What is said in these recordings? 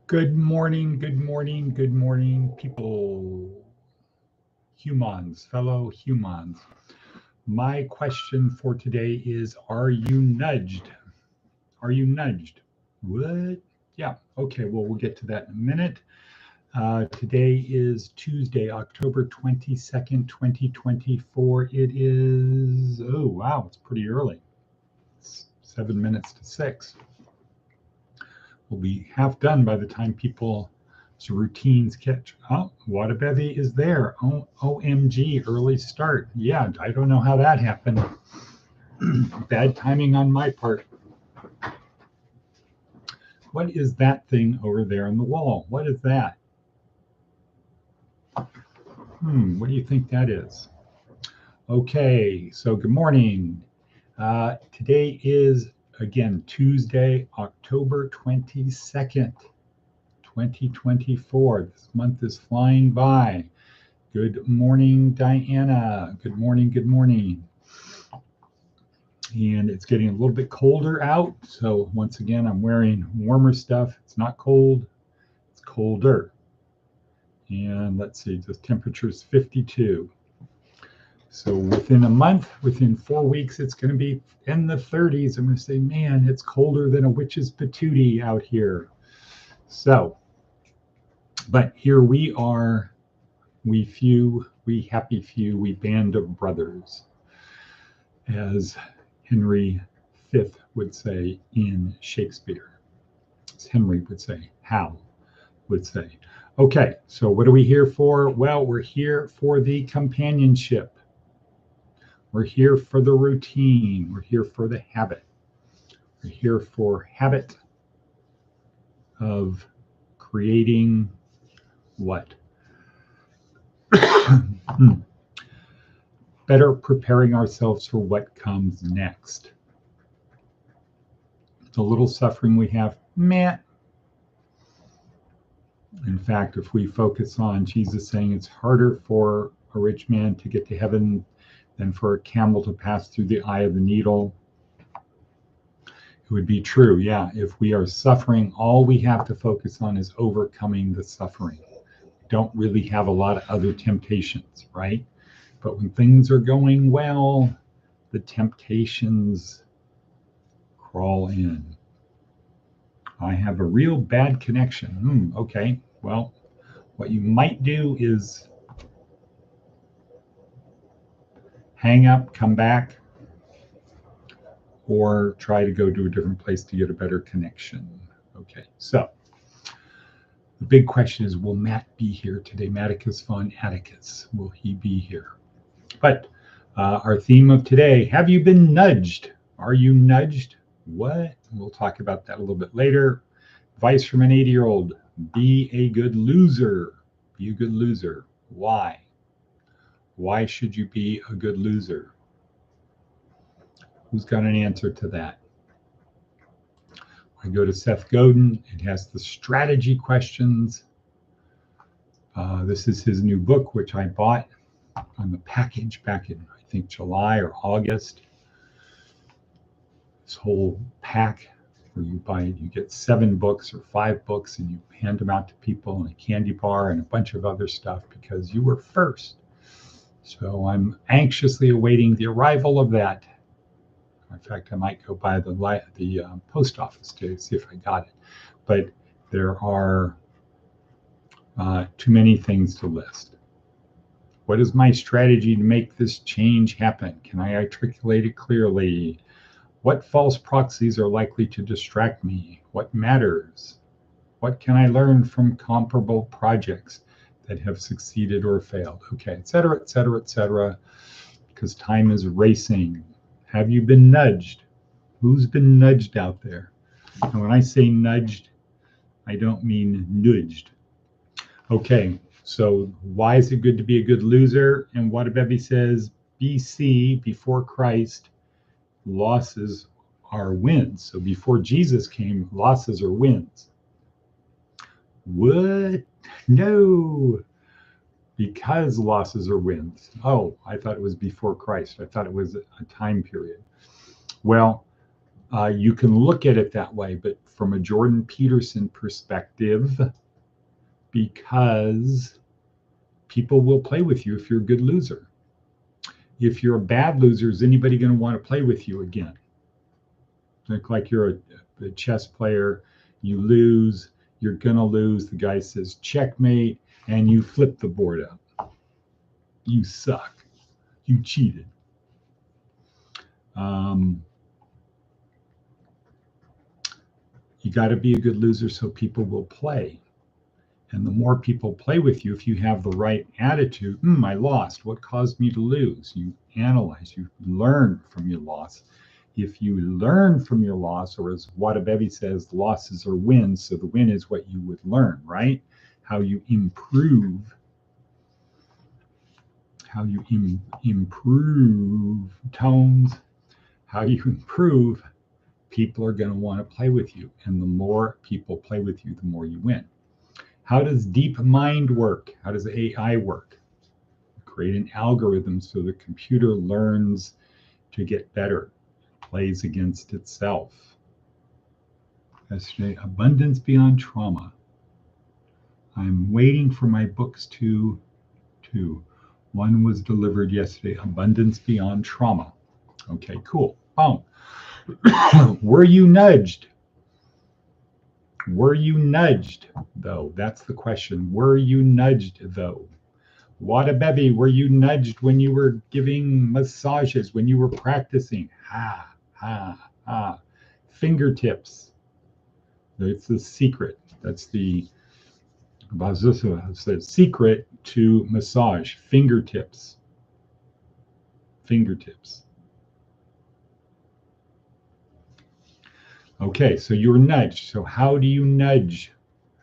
Good morning, good morning, good morning, people, humans, fellow humans. My question for today is, are you nudged? Are you nudged? What? Yeah, okay, well, we'll get to that in a minute. Today is Tuesday, October 22nd, 2024. It is, oh, wow, it's pretty early. It's 7 minutes to 6. We'll be half done by the time people's routines catch. Oh, Water Bevy is there. Oh, OMG, early start. Yeah, I don't know how that happened. Bad timing on my part. What is that thing over there on the wall? What is that? What do you think that is? Okay, so good morning. Today is, again, Tuesday, October 22nd. 2024. This month is flying by. Good morning, Diana. Good morning, good morning. And it's getting a little bit colder out. So once again, I'm wearing warmer stuff. It's not cold, it's colder. And let's see, the temperature is 52. So within a month, within 4 weeks, it's going to be in the 30s. I'm going to say, man, it's colder than a witch's patootie out here. So, but here we are, we few, we happy few, we band of brothers, as Henry V would say in Shakespeare. As Henry would say, Hal would say. Okay, so what are we here for? Well, we're here for the companionship. We're here for the routine. We're here for the habit. We're here for habit of creating what? Better preparing ourselves for what comes next. The little suffering we have, meh. In fact, if we focus on Jesus saying it's harder for a rich man to get to heaven than for a camel to pass through the eye of the needle, it would be true. Yeah, if we are suffering, all we have to focus on is overcoming the suffering. We don't really have a lot of other temptations, right? But when things are going well, the temptations crawl in. I have a real bad connection. Okay, well, what you might do is hang up, come back, or try to go to a different place to get a better connection. Okay, so the big question is, will Matt be here today? Matticus von Atticus, will he be here? But our theme of today, have you been nudged? Are you nudged? What? We'll talk about that a little bit later. Advice from an 80-year-old, be a good loser. Be a good loser. Why? Why should you be a good loser? Who's got an answer to that? I go to Seth Godin. It has the strategy questions. This is his new book, which I bought on the package back in, I think, July or August. This whole pack where you buy it, you get 7 books or 5 books and you hand them out to people and a candy bar and a bunch of other stuff because you were first. So I'm anxiously awaiting the arrival of that. In fact, I might go by the post office to see if I got it. But there are too many things to list. What is my strategy to make this change happen? Can I articulate it clearly? What false proxies are likely to distract me? What matters? What can I learn from comparable projects that have succeeded or failed? Okay, et cetera, because time is racing. Have you been nudged? Who's been nudged out there? And when I say nudged, I don't mean nudged. Okay, so why is it good to be a good loser? And Watabebe says, BC, before Christ, losses are wins. So before Jesus came, losses are wins. What? No, because losses are wins. Oh, I thought it was before Christ. I thought it was a time period. Well, You can look at it that way, but from a Jordan Peterson perspective, because people will play with you if you're a good loser. If you're a bad loser, is anybody going to want to play with you again? Think like you're a chess player, you lose, you're going to lose. The guy says checkmate, and you flip the board up. You suck. You cheated. You got to be a good loser so people will play. And the more people play with you, if you have the right attitude, I lost. What caused me to lose? You analyze, you learn from your loss. If you learn from your loss, or as Wadabevi says, losses are wins. So the win is what you would learn, right? How you improve, improve tones, how you improve, people are going to want to play with you. And the more people play with you, the more you win. How does deep mind work? How does AI work? Create an algorithm so the computer learns to get better, plays against itself. Yesterday, Abundance Beyond Trauma. I'm waiting for my books to. One was delivered yesterday, Abundance Beyond Trauma. Okay, cool. Boom. Were you nudged? Were you nudged, though? That's the question. Were you nudged, though? Wadabevi, were you nudged when you were giving massages, when you were practicing? Ha, ha, ha. Fingertips. It's the secret. That's the secret to massage. Fingertips. Fingertips. Okay, so you were nudged. So how do you nudge?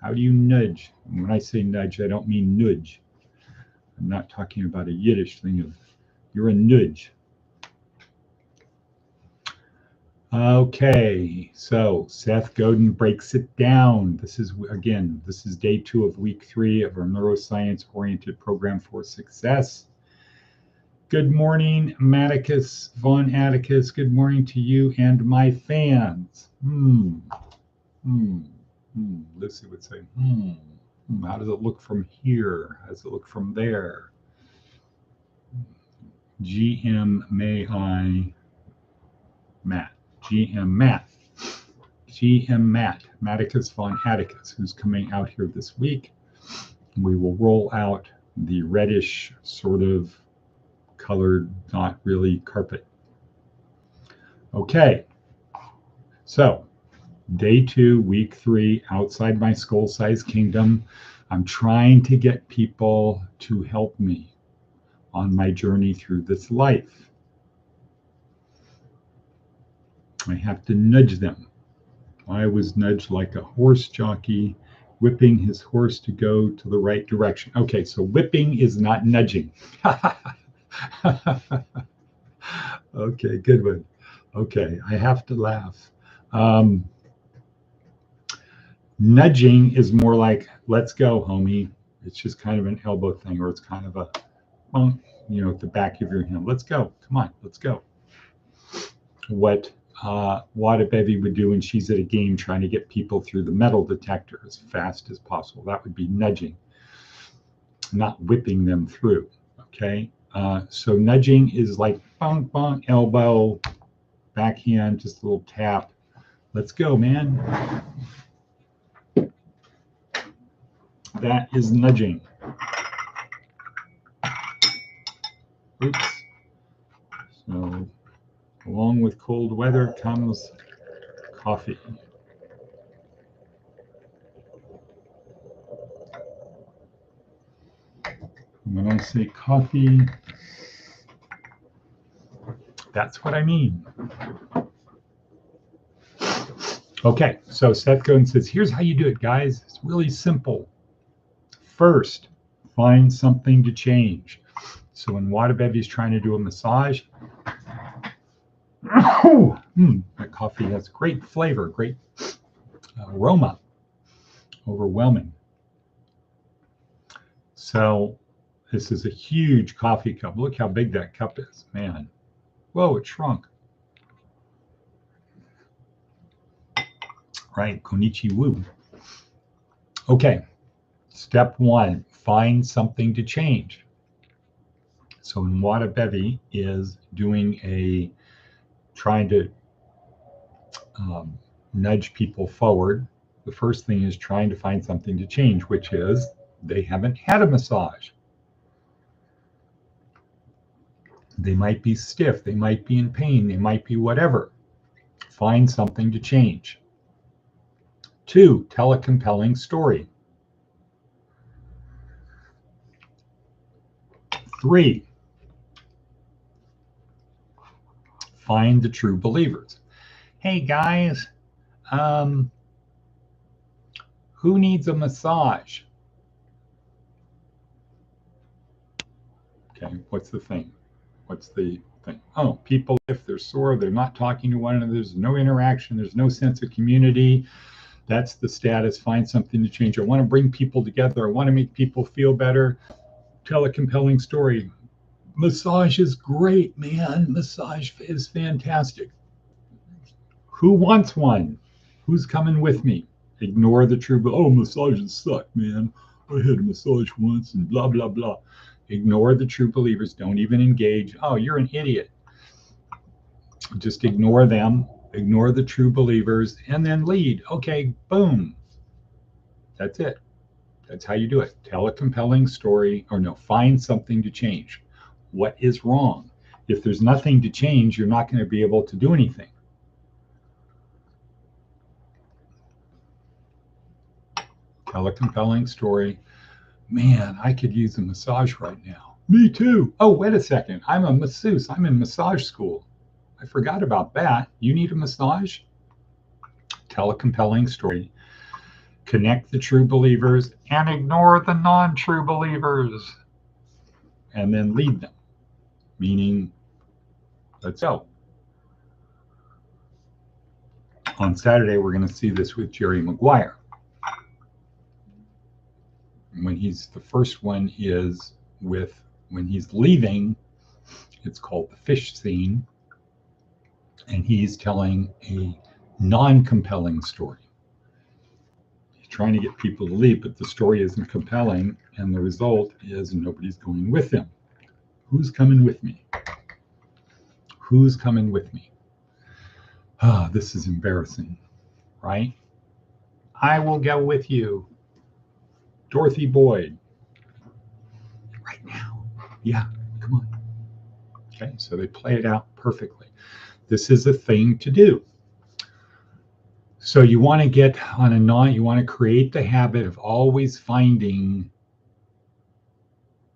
How do you nudge? And when I say nudge, I don't mean nudge. I'm not talking about a Yiddish thing of you're a nudge. Okay, so Seth Godin breaks it down. This is day 2 of week 3 of our neuroscience-oriented program for success. Good morning, Matticus Von Atticus. Good morning to you and my fans. Lucy would say, how does it look from here? How does it look from there? GM Matt. Matticus Von Atticus, who's coming out here this week. We will roll out the reddish sort of colored, not really carpet. Okay, so day 2, week 3, outside my skull-sized kingdom. I'm trying to get people to help me on my journey through this life. I have to nudge them. I was nudged like a horse jockey, whipping his horse to go to the right direction. Okay, so whipping is not nudging. Okay, good one. Okay, I have to laugh. Nudging is more like, let's go, homie. It's just kind of an elbow thing, or it's kind of a, at the back of your hand. Let's go. Come on, let's go. What Wadabevi would do when she's at a game trying to get people through the metal detector as fast as possible. That would be nudging, not whipping them through. Okay, so nudging is like bonk, bonk, elbow, backhand, just a little tap. Let's go, man. That is nudging. Oops. So along with cold weather comes coffee. When I say coffee, that's what I mean. Okay, so Seth Godin says, here's how you do it, guys. It's really simple. First, find something to change. So when Wadabevi is trying to do a massage, that coffee has great flavor, great aroma, overwhelming. So this is a huge coffee cup. Look how big that cup is, man. Whoa, it shrunk. right? Konnichiwa. Okay, step one, find something to change. So Nwada Bevi is trying to nudge people forward. The first thing is trying to find something to change, which is they haven't had a massage. They might be stiff, they might be in pain, they might be whatever. Find something to change. 2, tell a compelling story. 3, find the true believers. Hey guys, who needs a massage? Okay, what's the thing? What's the thing? Oh, people, if they're sore, they're not talking to one another, there's no interaction, there's no sense of community. That's the status. Find something to change. I want to bring people together. I want to make people feel better. Tell a compelling story. Massage is great, man. Massage is fantastic. Who wants one? Who's coming with me? Ignore the true, oh, massages suck, man. I had a massage once and blah, blah, blah. Ignore the true believers. Don't even engage. Oh, you're an idiot. Just ignore them. Ignore the true believers and then lead. Okay, boom. That's it. That's how you do it. Tell a compelling story, or no, find something to change. What is wrong? If there's nothing to change, you're not going to be able to do anything. Tell a compelling story. Man, I could use a massage right now. Me too. Oh, wait a second. I'm a masseuse. I'm in massage school. I forgot about that. You need a massage? Tell a compelling story. Connect the true believers and ignore the non-true believers. And then lead them. Meaning, let's go. On Saturday, we're going to see this with Jerry Maguire. The first one is when he's leaving, it's called the fish scene. And he's telling a non-compelling story. He's trying to get people to leave, but the story isn't compelling, and the result is nobody's going with him. Who's coming with me? Who's coming with me? Ah, this is embarrassing, right? I will go with you. Dorothy Boyd. Right now. Yeah, come on. Okay, so they play it out perfectly. This is a thing to do. So you want to get on you want to create the habit of always finding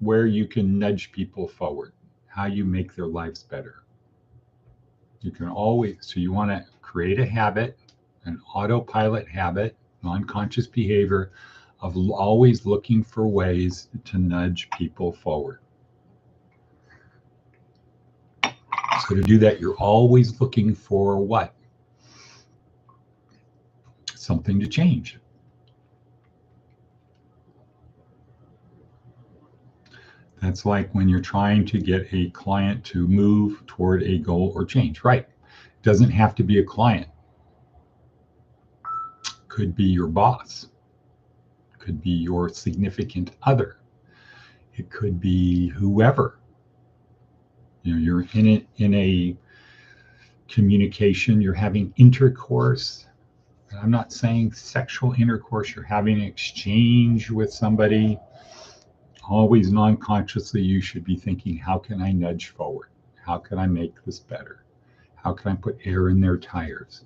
where you can nudge people forward, how you make their lives better. You can always, so you want to create a habit, an autopilot habit, non-conscious behavior of always looking for ways to nudge people forward. So to do that, you're always looking for what? Something to change. That's like when you're trying to get a client to move toward a goal or change, right? It doesn't have to be a client. Could be your boss. Could be your significant other. It could be whoever. You know, you're in a communication, you're having intercourse. And I'm not saying sexual intercourse, you're having an exchange with somebody. Always non-consciously, you should be thinking, how can I nudge forward? How can I make this better? How can I put air in their tires?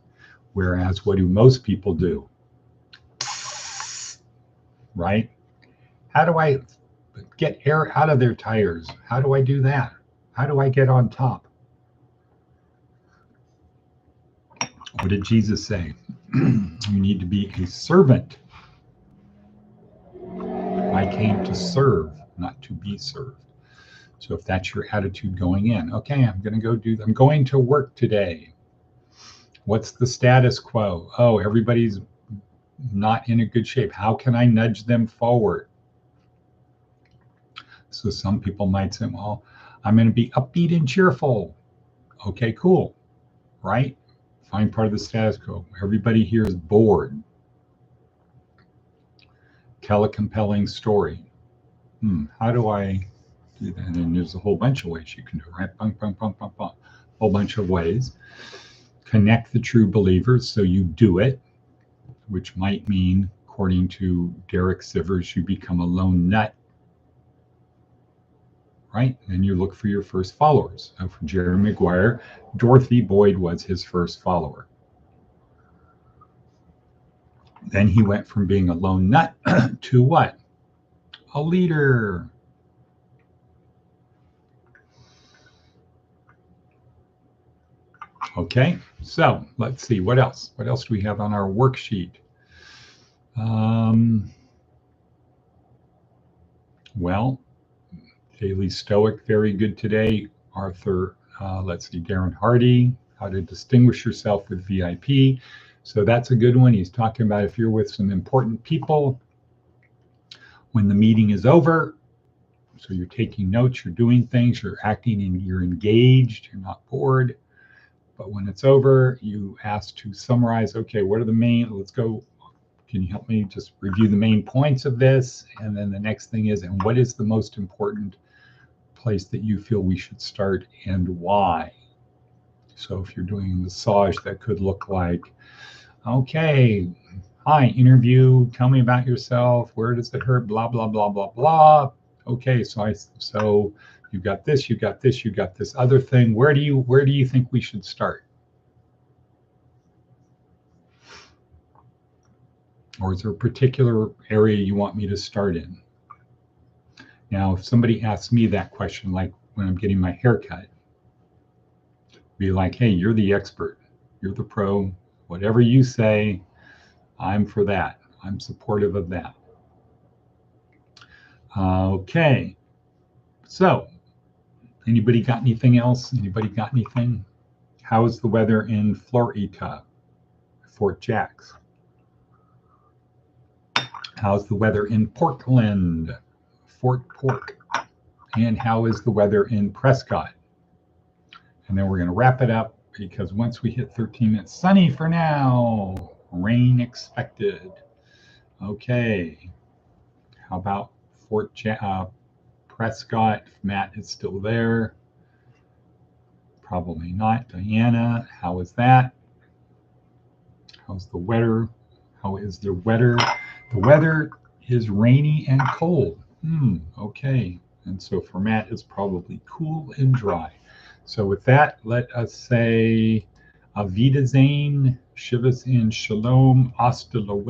Whereas what do most people do? Right? How do I get air out of their tires? How do I do that? How do I get on top? What did Jesus say? You need to be a servant. I came to serve, not to be served. So if that's your attitude going in, okay, I'm going to work today. What's the status quo? Oh, everybody's not in a good shape. How can I nudge them forward? So some people might say, well, I'm going to be upbeat and cheerful. Okay, cool. Right? Find part of the status quo. Everybody here is bored. Tell a compelling story. How do I do that? And there's a whole bunch of ways you can do it, right? Bunk, bunk, bunk, bunk, bunk. Whole bunch of ways. Connect the true believers, so you do it, which might mean, according to Derek Sivers, you become a lone nut, right? And you look for your first followers. So for Jerry Maguire, Dorothy Boyd was his first follower. Then he went from being a lone nut to what? A leader. Okay, so let's see, what else? What else do we have on our worksheet? Well, Daily Stoic, very good today. Arthur, let's see, Darren Hardy, how to distinguish yourself with VIP. So that's a good one. He's talking about if you're with some important people, when the meeting is over, so you're taking notes, you're doing things, you're acting, and you're engaged, you're not bored. But when it's over, you ask to summarize, okay, what are the main, let's go, can you help me just review the main points of this? And then the next thing is, and what is the most important place that you feel we should start and why? So if you're doing a massage, that could look like, okay, hi, interview, tell me about yourself, where does it hurt, blah, blah, blah, blah, blah. Okay, so you got this, you got this, you got this other thing. Where do you think we should start? Or is there a particular area you want me to start in? Now, if somebody asks me that question, like when I'm getting my hair cut, be like, hey, you're the expert, you're the pro, whatever you say, I'm for that. I'm supportive of that. Okay, so anybody got anything else? Anybody got anything? How is the weather in Florida, Fort Jacks? How's the weather in Portland, Fort Pork? And how is the weather in Prescott? And then we're going to wrap it up, because once we hit 13 minutes, sunny for now, rain expected. Okay, how about Prescott? Matt is still there. Probably not. Diana, how is that? How's the weather? How is the weather? The weather is rainy and cold. Okay. And so for Matt, it's probably cool and dry. So with that, let us say Auf Wiedersehen, Shivas and Shalom, hasta luego.